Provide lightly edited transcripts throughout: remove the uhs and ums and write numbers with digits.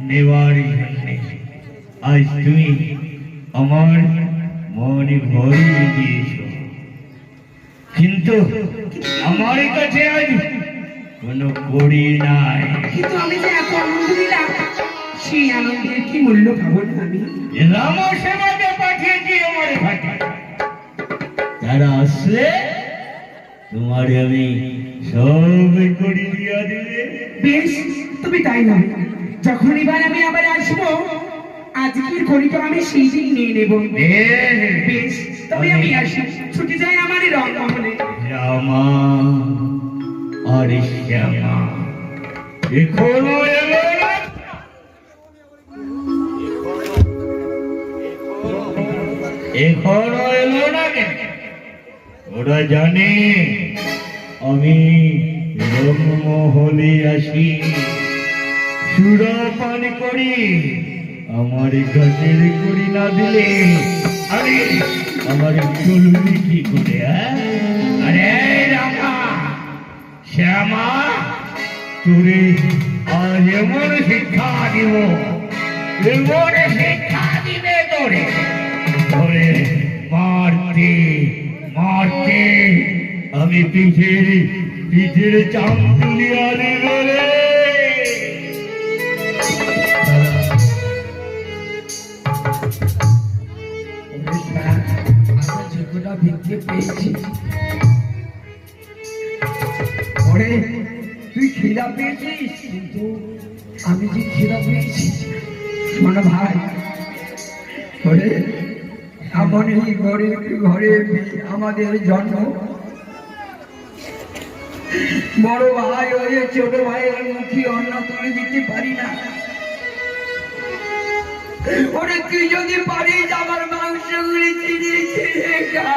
নেওয়ারই জন্যে আজ তুমি আমার মনে ভরিয়ে দিয়েছ, কিন্তু আমার কাছে আজ কোনো কড়ি নাই। কিন্তু আমি যে এত আনন্দ দিলাম, সেই আনন্দের কি মূল্য পাবো না আমি? রাম সেবাকে পাঠিয়েছি আমার ঘাটে, তারা আসলে তোমার আমি সব করি দিয়া দেবে। বেশ, তুমি তাই না, যখন এবার আমি আবার আসবো আজকের করিটা আমি সেই দিন নিয়ে নেব। বেশ, তবে আমি আসি, ছুটি যাই আমার রঙ্গমহলে। রামা আর শ্যামা এখনো এলো না, এখনো এলো না কেন? ওরা জানে আমি রঙ্গমহলে আসি, সুরাপান করি, আমার ঘাটের করি না দিলে আমি আমার চলবি কি করে? আরে রামা শ্যামা, তোরে আজ এমন শিক্ষা দিব, এমন শিক্ষা দিবে তোরে, তোরে মারতে মারতে আমি পিঠের চাম তুলিয়া দেব রে। তুই খিদা পেয়েছিস, কিন্তু আমি যে খিদা পেয়েছি, শোনো ভাই, এমন এই ঘরে ঘরে আমাদের জন্ম, বড় ভাই হয়ে ছোট ভাইয়ের মুখে অন্ন তুলে দিতে পারি না। ওরে তুই যদি পারিস আমার মাংসগুলি চিনিয়ে চিনিয়ে খা।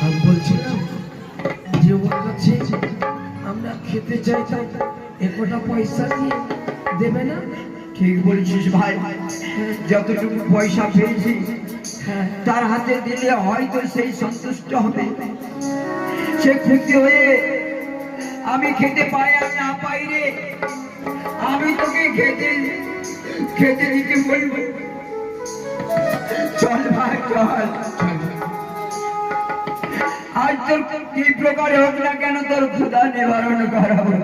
আমি বলছিলাম যে ওর কাছে আমরা খেতে চাইতাম, একটা পয়সা দিয়ে দেবে না? ঠিক বলছিস ভাই, যতটুকু পয়সা পেয়েছি তার হাতে দিলে হয়তো সেই সন্তুষ্ট হবে। সে খুশি হয়ে আমি খেতে পাই আর না পাই রে, আমি তোকে খেতে দিতে বলবো। চল ভাই চল, আজ তোর কি প্রকারে হোক না কেন তোর ক্ষুধা নিবারণ করাবো।